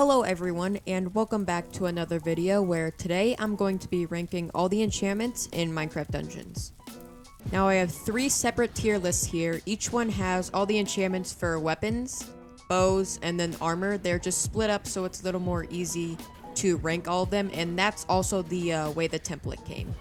Hello everyone, and welcome back to another video where today I'm going to be ranking all the enchantments in Minecraft Dungeons. Now I have 3 separate tier lists here. Each one has all the enchantments for weapons, bows, and then armor. They're just split up so it's a little more easy to rank all of them, and that's also the way the template came.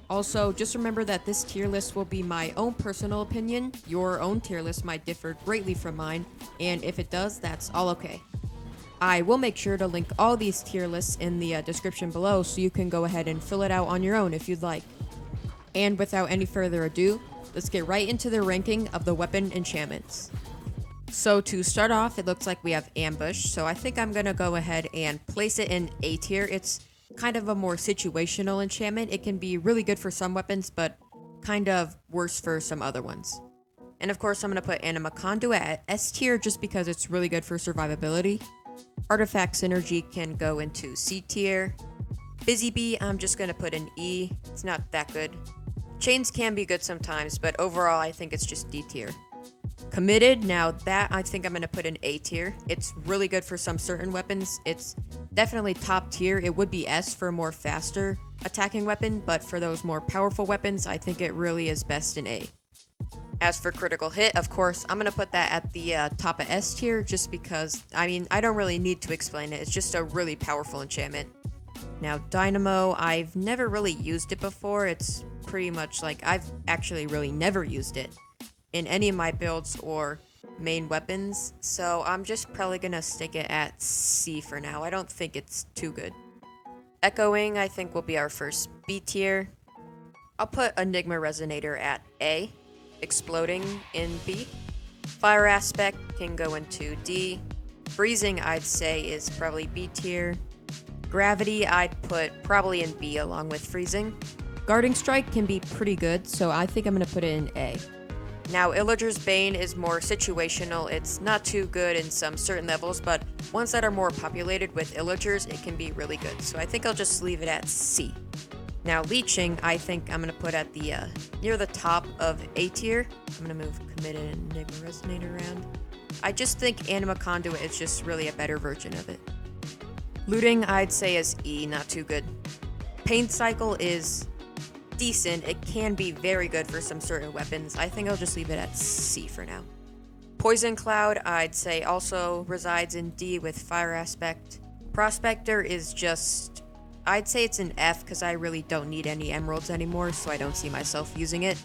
Also, just remember that this tier list will be my own personal opinion. Your own tier list might differ greatly from mine, and if it does, that's all okay. I will make sure to link all these tier lists in the description below so you can go ahead and fill it out on your own if you'd like. And without any further ado, let's get right into the ranking of the weapon enchantments. So to start off, it looks like we have Ambush, so I think I'm going to go ahead and place it in A tier. It's kind of a more situational enchantment. It can be really good for some weapons, but kind of worse for some other ones. And of course, I'm going to put Anima Conduit at S tier just because it's really good for survivability. Artifact Synergy can go into C tier. Busy Bee, I'm just going to put in E. It's not that good. Chains can be good sometimes, but overall I think it's just D tier. Committed, now that I think I'm going to put in A tier. It's really good for some certain weapons. It's definitely top tier. It would be S for a more faster attacking weapon, but for those more powerful weapons, I think it really is best in A. As for critical hit, of course, I'm going to put that at the top of S tier just because, I don't really need to explain it. It's just a really powerful enchantment. Now, Dynamo, I've never really used it before. It's pretty much like I've actually really never used it in any of my builds or main weapons. So I'm just probably going to stick it at C for now. I don't think it's too good. Echoing, I think, will be our first B tier. I'll put Enigma Resonator at A. Exploding in B. Fire Aspect can go into D. Freezing, I'd say, is probably B tier. Gravity, I'd put probably in B along with Freezing. Guarding Strike can be pretty good, so I think I'm going to put it in A. Now, Illager's Bane is more situational. It's not too good in some certain levels, but ones that are more populated with Illagers, it can be really good. So I think I'll just leave it at C. Now, Leeching, I think I'm going to put at the near the top of A tier. I'm going to move Committed and Enigma Resonator around. I just think Anima Conduit is just really a better version of it. Looting, I'd say, is E, not too good. Pain Cycle is decent. It can be very good for some certain weapons. I think I'll just leave it at C for now. Poison Cloud, I'd say, also resides in D with Fire Aspect. Prospector is just... I'd say it's an F because I really don't need any emeralds anymore, so I don't see myself using it.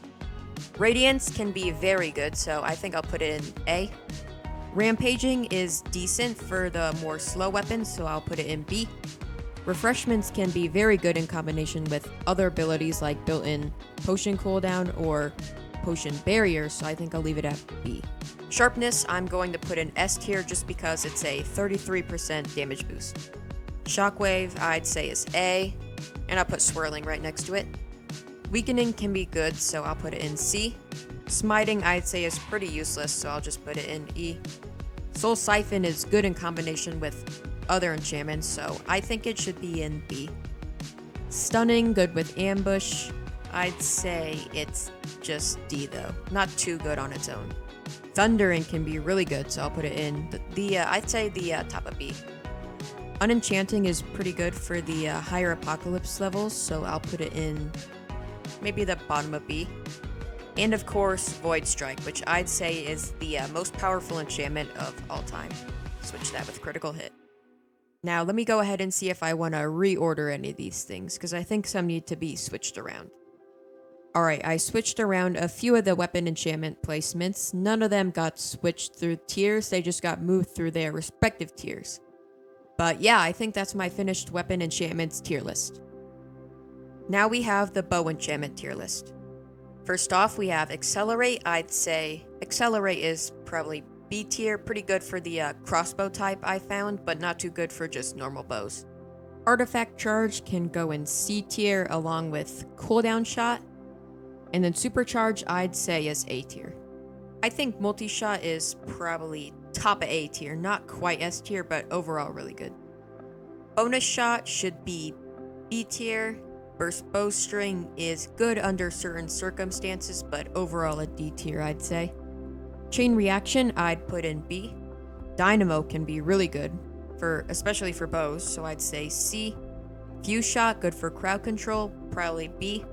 Radiance can be very good, so I think I'll put it in A. Rampaging is decent for the more slow weapons, so I'll put it in B. Refreshments can be very good in combination with other abilities like built-in potion cooldown or potion barrier, so I think I'll leave it at B. Sharpness, I'm going to put in S tier just because it's a 33% damage boost. Shockwave, I'd say, is A, and I'll put Swirling right next to it. Weakening can be good, so I'll put it in C. Smiting, I'd say, is pretty useless, so I'll just put it in E. Soul Siphon is good in combination with other enchantments, so I think it should be in B. Stunning, good with Ambush. I'd say it's just D, though. Not too good on its own. Thundering can be really good, so I'll put it in I'd say the top of B. Unenchanting is pretty good for the higher Apocalypse levels, so I'll put it in maybe the bottom of B. And of course, Void Strike, which I'd say is the most powerful enchantment of all time. Switch that with critical hit. Now, let me go ahead and see if I want to reorder any of these things, because I think some need to be switched around. Alright, I switched around a few of the weapon enchantment placements. None of them got switched through tiers, they just got moved through their respective tiers. But yeah, I think that's my finished weapon enchantments tier list. Now we have the bow enchantment tier list. First off, we have Accelerate. I'd say Accelerate is probably B tier, pretty good for the crossbow type I found, but not too good for just normal bows. Artifact Charge can go in C tier along with Cooldown Shot. And then Supercharge, I'd say, is A tier. I think Multi-Shot is probably top of A tier, not quite S tier, but overall really good. Bonus Shot should be B tier. Burst Bowstring is good under certain circumstances, but overall a D tier, I'd say. Chain Reaction, I'd put in B. Dynamo can be really good. especially for bows, so I'd say C. Fuse Shot, good for crowd control, probably B.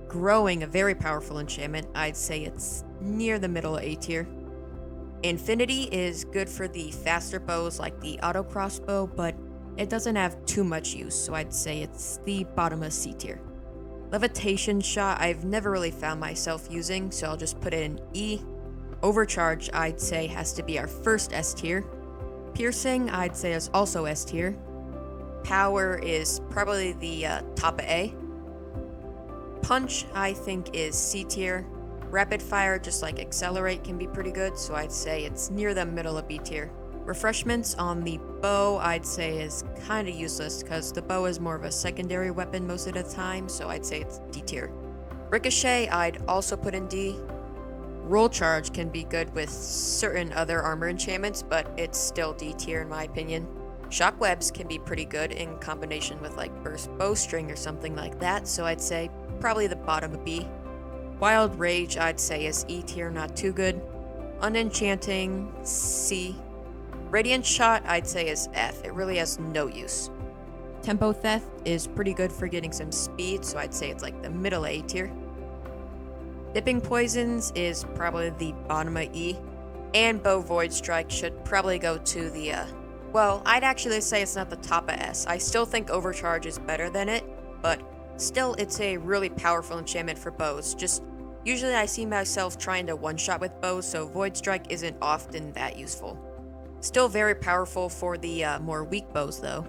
Growing, a very powerful enchantment, I'd say it's near the middle of A tier. Infinity is good for the faster bows like the auto crossbow, but it doesn't have too much use, so I'd say it's the bottom of C tier. Levitation Shot, I've never really found myself using, so I'll just put it in E. Overcharge, I'd say, has to be our first S tier. Piercing, I'd say, is also S tier. Power is probably the top of A. Punch, I think, is C tier. Rapid Fire, just like Accelerate, can be pretty good, so I'd say it's near the middle of B tier. Refreshments on the bow, I'd say, is kind of useless because the bow is more of a secondary weapon most of the time, so I'd say it's D tier. Ricochet, I'd also put in D. Roll Charge can be good with certain other armor enchantments, but it's still D tier in my opinion. Shockwebs can be pretty good in combination with like Burst Bowstring or something like that, so I'd say probably the bottom of B. Wild Rage, I'd say, is E tier, not too good. Unenchanting, C. Radiant Shot, I'd say, is F. It really has no use. Tempo Theft is pretty good for getting some speed, so I'd say it's like the middle A tier. Dipping Poisons is probably the bottom of E. And Bow Void Strike should probably go to the, well, I'd actually say it's not the top of S. I still think Overcharge is better than it, but still, it's a really powerful enchantment for bows. Just, usually I see myself trying to one-shot with bows, so Void Strike isn't often that useful. Still very powerful for the more weak bows, though.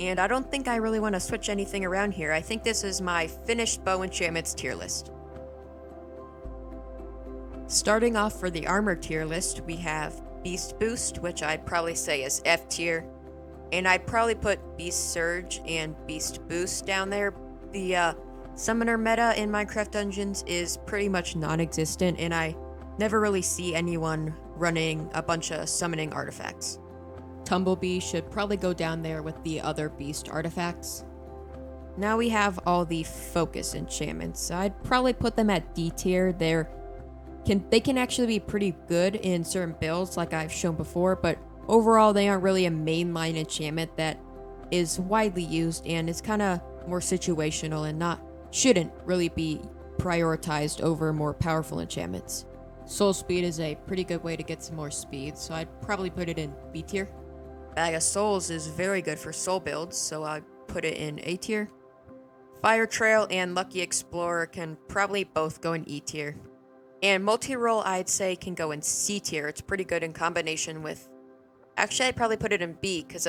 And I don't think I really want to switch anything around here. I think this is my finished bow enchantments tier list. Starting off for the armor tier list, we have Beast Boost, which I'd probably say is F tier. And I'd probably put Beast Surge and Beast Boost down there. The summoner meta in Minecraft Dungeons is pretty much non-existent, and I never really see anyone running a bunch of summoning artifacts. Tumblebee should probably go down there with the other beast artifacts. Now we have all the focus enchantments. I'd probably put them at D tier. They can actually be pretty good in certain builds like I've shown before, but overall they aren't really a mainline enchantment that is widely used and is kind of more situational and shouldn't really be prioritized over more powerful enchantments. Soul Speed is a pretty good way to get some more speed, so I'd probably put it in B tier. Bag of Souls is very good for soul builds, so I'd put it in A tier. Fire Trail and Lucky Explorer can probably both go in E tier. And Multi-Roll, I'd say, can go in C tier. It's pretty good in combination with... Actually, I'd probably put it in B, because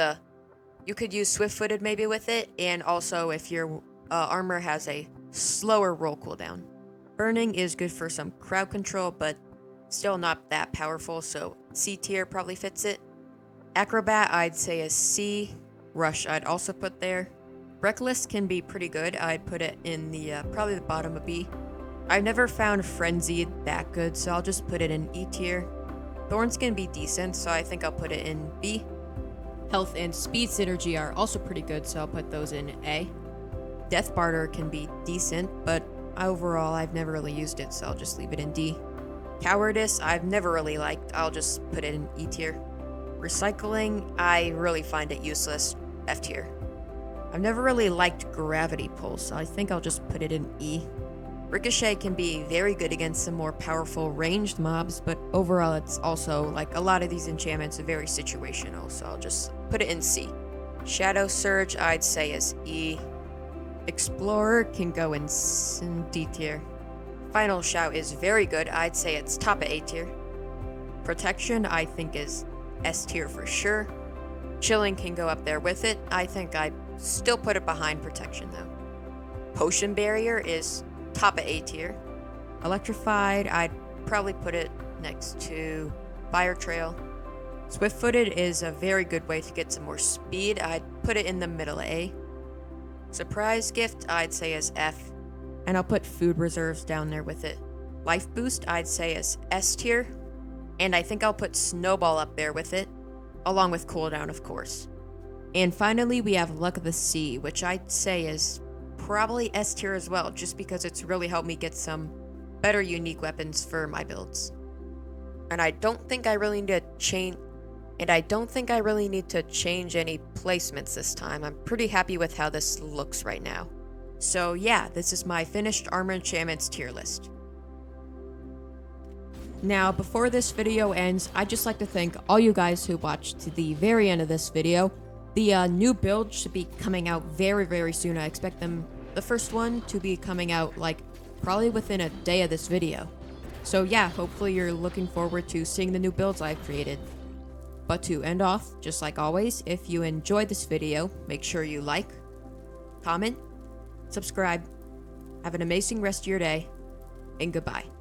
you could use Swift-Footed maybe with it, and also if your armor has a slower roll cooldown. Burning is good for some crowd control, but still not that powerful, so C tier probably fits it. Acrobat, I'd say, is C. Rush, I'd also put there. Reckless can be pretty good. I'd put it in the probably the bottom of B. I've never found Frenzied that good, so I'll just put it in E tier. Thorns can be decent, so I think I'll put it in B. Health and Speed Synergy are also pretty good, so I'll put those in A. Death Barter can be decent, but overall I've never really used it, so I'll just leave it in D. Cowardice, I've never really liked. I'll just put it in E tier. Recycling, I really find it useless. F tier. I've never really liked Gravity Pulse, so I think I'll just put it in E. Ricochet can be very good against some more powerful ranged mobs, but overall it's also, like a lot of these enchantments, are very situational, so I'll just put it in C. Shadow Surge, I'd say, is E. Explorer can go in D tier. Final Shout is very good. I'd say it's top of A tier. Protection, I think, is S tier for sure. Chilling can go up there with it. I think I'd still put it behind Protection, though. Potion Barrier is top of A tier. Electrified, I'd probably put it next to Fire Trail. Swift-Footed is a very good way to get some more speed. I'd put it in the middle of A. Surprise Gift, I'd say, is F. And I'll put Food Reserves down there with it. Life Boost, I'd say, is S tier. And I think I'll put Snowball up there with it, along with Cooldown, of course. And finally, we have Luck of the Sea, which I'd say is probably S tier as well, just because it's really helped me get some better unique weapons for my builds. And I don't think I really need to change... And I don't think I really need to change any placements this time. I'm pretty happy with how this looks right now. So yeah, this is my finished armor enchantments tier list. Now, before this video ends, I'd just like to thank all you guys who watched to the very end of this video. The new build should be coming out very soon. I expect the first one to be coming out like probably within a day of this video. So yeah, hopefully you're looking forward to seeing the new builds I've created. But to end off, just like always, if you enjoyed this video, make sure you like, comment, subscribe, have an amazing rest of your day, and goodbye.